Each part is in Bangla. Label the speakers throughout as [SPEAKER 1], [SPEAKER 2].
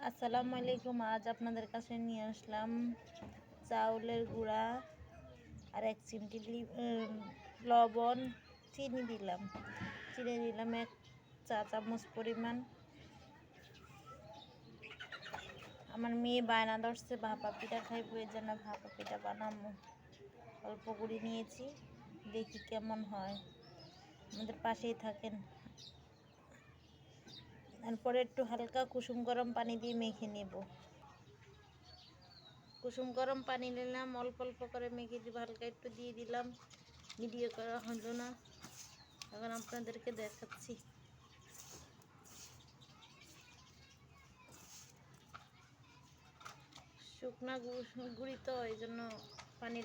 [SPEAKER 1] আসসালামু আলাইকুম। আজ আপনাদের কাছে নিয়ে আসলাম চাউলের গুঁড়া আর 1 চিমটি লবণ, চিনি দিলাম, এক চা চামচ পরিমাণ। আমার মেয়ে বায়না ধরছে ভাপা পিঠা খাইবো, এর জন্য ভাপা পিঠা বানাবো। অল্প গুঁড়ি নিয়েছি, দেখি কেমন হয়। আমাদের পাশেই থাকেন। এরপরে একটু হালকা কুসুম গরম পানি দিয়ে মেখে নেব। কুসুম গরম পানি নিলাম, অল্প অল্প করে মেখে দিব, হালকা একটু দিয়ে দিলাম। ভিডিও করা হলো না, এখন আপনাদেরকে দেখাচ্ছি। শুকনা গুঁড়ি তো, এই জন্য পানি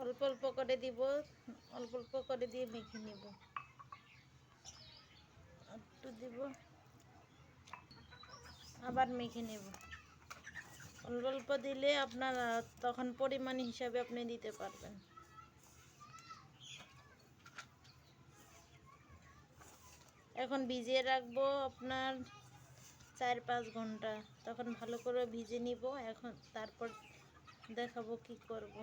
[SPEAKER 1] অল্প অল্প করে দিব, অল্প অল্প করে দিয়ে মেখে নিব। একটু দিব, আবার মেখে নেব। অল্প অল্প দিলে আপনারা তখন পরিমাণ হিসাবে আপনি দিতে পারবেন। এখন ভিজিয়ে রাখবো আপনার 4-5 ঘন্টা, তখন ভালো করে ভিজে নিব। এখন তারপর দেখাবো কি করব।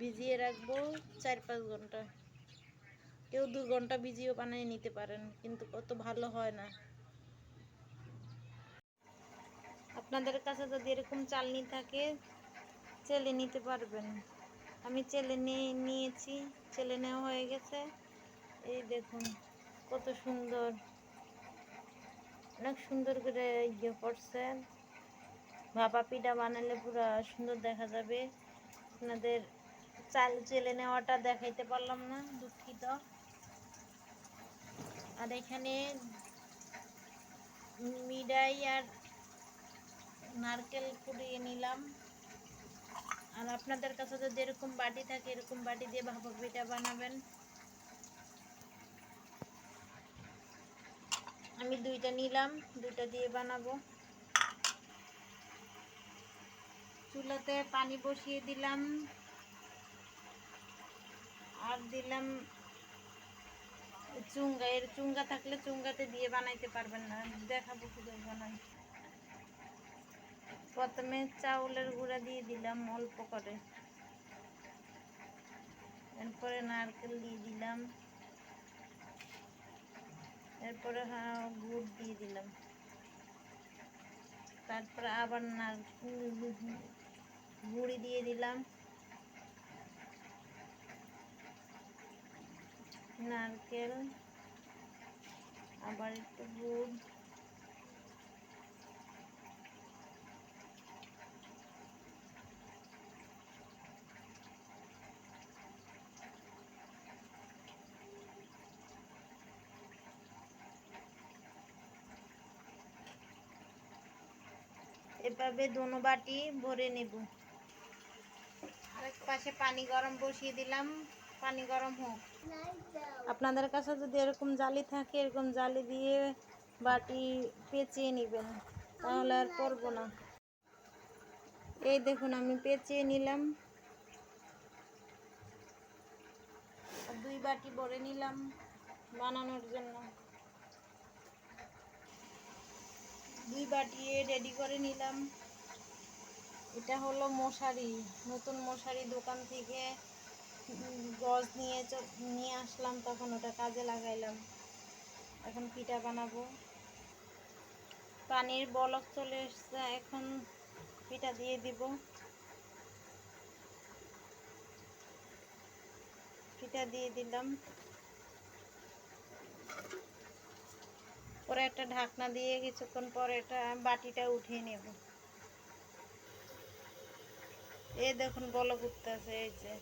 [SPEAKER 1] ভিজিয়ে রাখবো 4-5 ঘন্টা। কেউ 2 ঘন্টা ভিজিয়েও বানিয়ে নিতে পারেন, কিন্তু কত ভালো হয় না। আপনাদের কাছে যদি এরকম চালনি থাকে চেলে নিতে পারবেন। আমি চেলে নিয়েছি, চেলে নেওয়া হয়ে গেছে। এই দেখুন কত সুন্দর, অনেক সুন্দর করে ইয়ে করছে। ভাপা পিঠা বানালে পুরো সুন্দর দেখা যাবে। আপনাদের চাল চেলে নেওয়াটা দেখাইতে পারলাম না, দুঃখিত। আর এখানে মিঠাই আর নারকেল কুড়িয়ে নিলাম। আর আপনাদের কাছে যদি এরকম বাটি থাকে, এরকম বাটি দিয়ে ভাপা পিঠা বানাবেন। আমি 2টা নিলাম, 2টা দিয়ে বানাবো। চুলাতে পানি বসিয়ে দিলাম, আর দিলাম চুঙ্গা। এর চুঙ্গা থাকলে চুঙ্গাতে দিয়ে বানাইতে পারবেন না, দেখাবো কিভাবে বানাই। প্রথমে চাউলের গুঁড়া দিয়ে দিলাম অল্প করে, এরপরে নারকেল দিয়ে দিলাম, এরপরে গুড় দিয়ে দিলাম, তারপরে আবার গুঁড়ি দিয়ে দিলাম, নারকেল, আবার একটু গুড়, এভাবে দোনো বাটি ভরে নেব। আরেক পাশে পানি গরম বসিয়ে দিলাম, পানি গরম হোক। আপনাদের কাছে যদি এরকম জালি থাকে, এরকম জালি দিয়ে বাটি পেঁচিয়ে নেবেন, তাহলে আর পড়বো না। এই দেখুন আমি পেঁচিয়ে নিলাম, আর 2 বাটি ভরে নিলাম বানানোর জন্য। 2 বাটি রেডি করে নিলাম। এটা হলো মশারি, নতুন মশারি দোকান থেকে গজ নিয়ে আসলাম, তখন ওটা কাজে লাগাইলাম। এখন পিঠা বানাবো। পানির বলক চলে এসছে, এখন পিঠা দিয়ে দিব। পিঠা দিয়ে দিলাম, পরে একটা ঢাকনা দিয়ে কিছুক্ষণ পরে এটা বাটিটা উঠিয়ে নেব। এই দেখুন বলক উঠতেছে। এই যে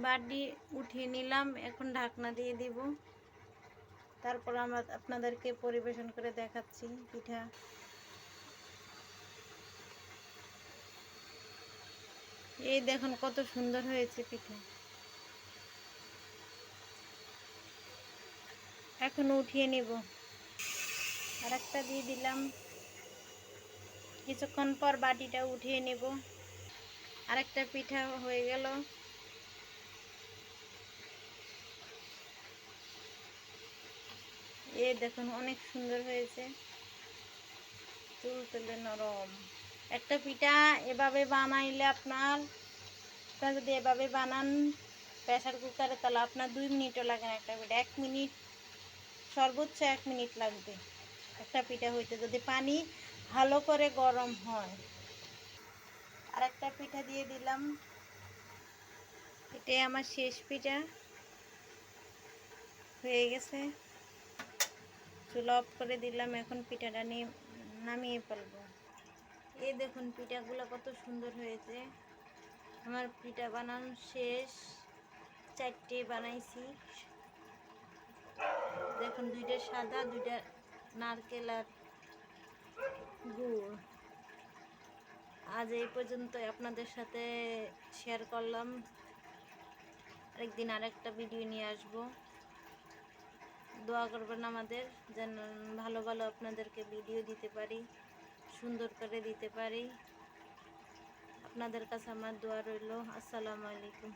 [SPEAKER 1] বাটি উঠিয়ে নিলাম, এখন ঢাকনা দিয়ে দিব। তারপর আমরা আপনাদেরকে পরিবেশন করে দেখাচ্ছি পিঠা। এই দেখুন কত সুন্দর হয়েছে পিঠা। এখন উঠিয়ে নেব। আর একটা দিয়ে দিলাম। কিছুক্ষণ পর বাটিটা উঠিয়ে নেব। আরেকটা পিঠা হয়ে গেল। দেখুন অনেক সুন্দর হয়েছে, তুলতুলে নরম। একটা পিঠা এভাবে বানাইলে আপনার যদি এভাবে বানান প্রেসার কুকারে, তাহলে আপনার 2 মিনিটও লাগে না একটা পিঠা। 1 মিনিট, সর্বোচ্চ 1 মিনিট লাগবে একটা পিঠা হইতে, যদি পানি ভালো করে গরম হয়। আর একটা পিঠা দিয়ে দিলাম। এটাই আমার শেষ পিঠা হয়ে গেছে। চুলা অফ করে দিলাম। এখন পিঠাটা নামিয়ে ফেলবো। দেখুন পিঠাগুলো কত সুন্দর হয়েছে। আমার পিঠা বানানো শেষ, 4টে বানাইছি। দেখুন 2টা সাদা, 2টা নারকেল আর গুড়। আজ এই পর্যন্ত আপনাদের সাথে শেয়ার করলাম। আরেকদিন আরেকটা ভিডিও নিয়ে আসব। দোয়া করবেন আমাদের, যেন ভালো ভালো আপনাদেরকে ভিডিও দিতে পারি, সুন্দর করে দিতে পারি। আপনাদের কাছে আমার দোয়া রইল। আসসালামু আলাইকুম।